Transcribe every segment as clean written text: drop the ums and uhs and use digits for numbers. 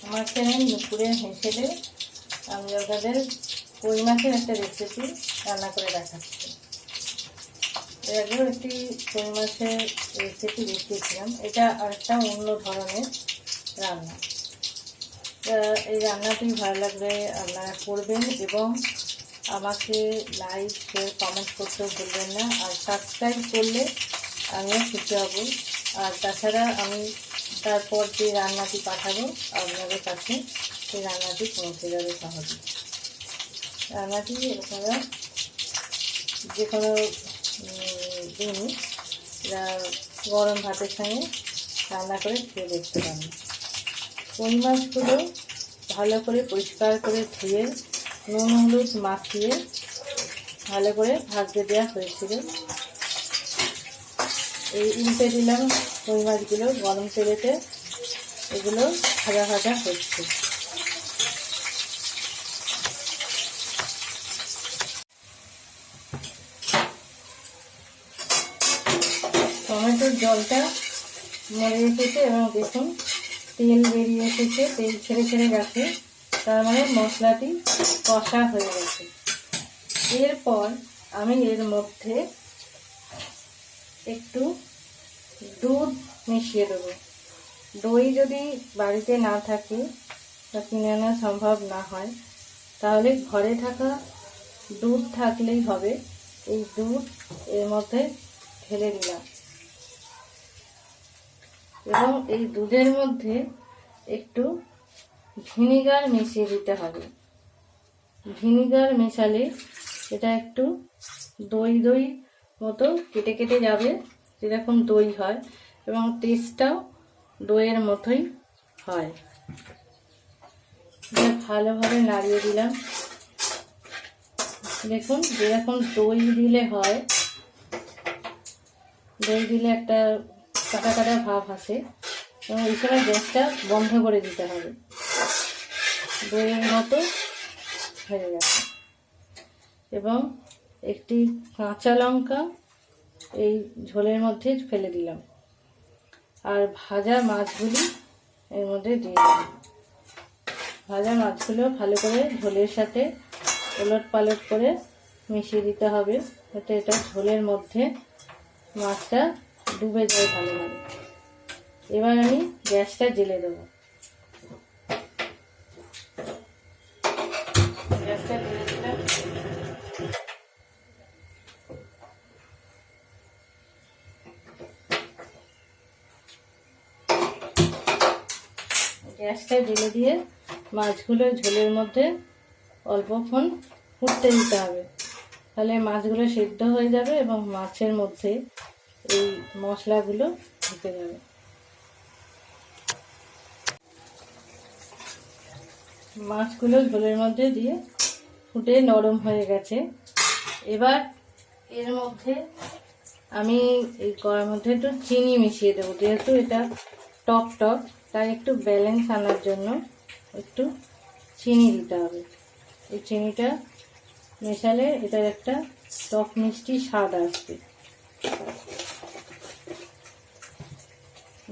আমার চ্যানেল নুপুরের হেসেলে আমি আপনাদের কই মাছের একটা রেসিপি রান্না করে দেখাচ্ছি। এর আগেও একটি কই মাছের রেসিপি দেখিয়েছিলাম। এটা আরেকটা অন্য ধরনের রান্না। এই রান্নাটি ভালো লাগলে আপনারা করবেন এবং আমাকে লাইক শেয়ার কমেন্ট করতেও ভুলবেন না। আর সাবস্ক্রাইব করলে আমিও খুশি হব। আর তাছাড়া আমি তারপর যে রান্নাটি পাঠাবো আপনাদের কাছে, সেই রান্নাটি পৌঁছে যাবে সহজে। রান্নাটি আপনারা যে কোনো দিনই গরম ভাতের সঙ্গে রান্না করে খেয়ে দেখতে পারেন। কই মাছগুলো ভালো করে পরিষ্কার করে ধুয়ে নুন হলুদ মাখিয়ে ভালো করে ভাজতে দেওয়া হয়েছিল। এই উল্টে দিলাম কই মাছগুলো গরম তেলেতে, এগুলো ভাজা ভাজা হচ্ছে। টমেটোর জলটা মরে এসেছে এবং দেখুন তেল বেরিয়ে এসেছে, তেল ছেড়ে ছেড়ে গেছে, তার মানে মশলাটি কষা হয়ে গেছে। এরপর আমি এর মধ্যে একটু দুধ মিশিয়ে দেবো। দই যদি বাড়িতে না থাকে বা কিনে আনা সম্ভব না হয়, তাহলে ঘরে থাকা দুধ থাকলেই হবে। এই দুধ এর মধ্যে ঢেলে দিলাম এবং এই দুধের মধ্যে একটু ভিনিগার মিশিয়ে দিতে হবে। ভিনিগার মেশালে এটা একটু দই দই মতো কেটে কেটে যাবে, যেরকম দই হয়, এবং টেস্টটাও দইয়ের মতোই হয়। ভালোভাবে নাড়িয়ে দিলাম। দেখুন যেরকম দই দিলে হয়, দই দিলে একটা কাটা কাটা ভাব আসে এবং এই সময় গ্যাসটা বন্ধ করে দিতে হবে। দইয়ের মতো হয়ে গেছে এবং একটি কাঁচা লঙ্কা এই ঝোলের মধ্যে ফেলে দিলাম আর ভাজা মাছগুলি এর মধ্যে দিয়ে দিলাম। ভাজা মাছগুলো ভালো করে ঝোলের সাথে ওলট পালট করে মিশিয়ে দিতে হবে, যাতে এটা ঝোলের মধ্যে মাছটা ডুবে যায় ভালোভাবে। এবার আমি গ্যাসটা জ্বেলে দেবো। গ্যাসটা জ্বেলে দিলাম। গ্যাসটা জ্বেলে দিয়ে মাছগুলো ঝোলের মধ্যে অল্পক্ষণ ফুটতে দিতে হবে, তাহলে মাছগুলো সেদ্ধ হয়ে যাবে এবং মাছের মধ্যে এই মশলাগুলো ঢুকে যাবে। মাছগুলো ঝোলের মধ্যে দিয়ে ফুটে নরম হয়ে গেছে। এবার এর মধ্যে আমি এই কড়ার মধ্যে একটু চিনি মিশিয়ে দেবো। যেহেতু এটা টক টক, তাই একটু ব্যালেন্স আনার জন্য একটু চিনি দিতে হবে। এই চিনিটা মেশালে এটার একটা টক মিষ্টি স্বাদ আসবে।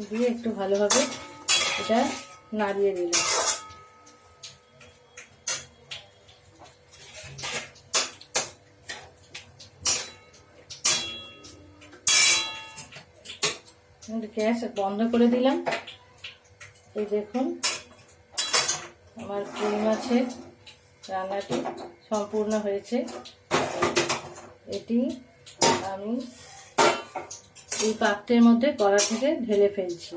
দিয়ে একটু ভালোভাবে এটা নাড়িয়ে দিলাম। গ্যাস বন্ধ করে দিলাম। এই দেখুন আমার কই মাছের রান্নাটি সম্পূর্ণ হয়েছে। এটি আমি এই পাত্রের মধ্যে কড়া থেকে ঢেলে ফেলছি।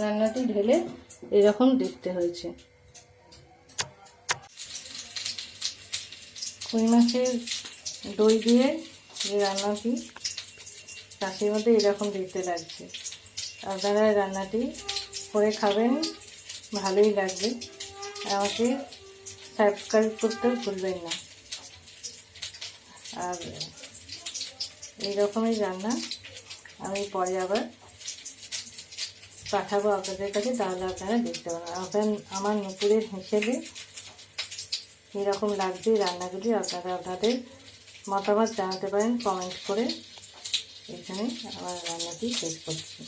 রান্নাটি ঢেলে এরকম দেখতে হয়েছে। কই মাছের দই দিয়ে যে রান্নাটি, কাশির মধ্যে এরকম দেখতে লাগছে। আপনারা রান্নাটি করে খাবেন, ভালোই লাগবে। আমাকে সাবস্ক্রাইব করতে ভুলবেন না। আর এই রকমই রান্না আমি পরে আবার পাঠাবো আপনাদের কাছে, তাহলে আপনারা দেখতে পারেন। আমার নুপুরের হিসেবে কীরকম লাগছে রান্নাগুলি আপনারা আপনাদের মতামত জানাতে পারেন কমেন্ট করে। এখানে আমার রান্নাটি শেষ করছি।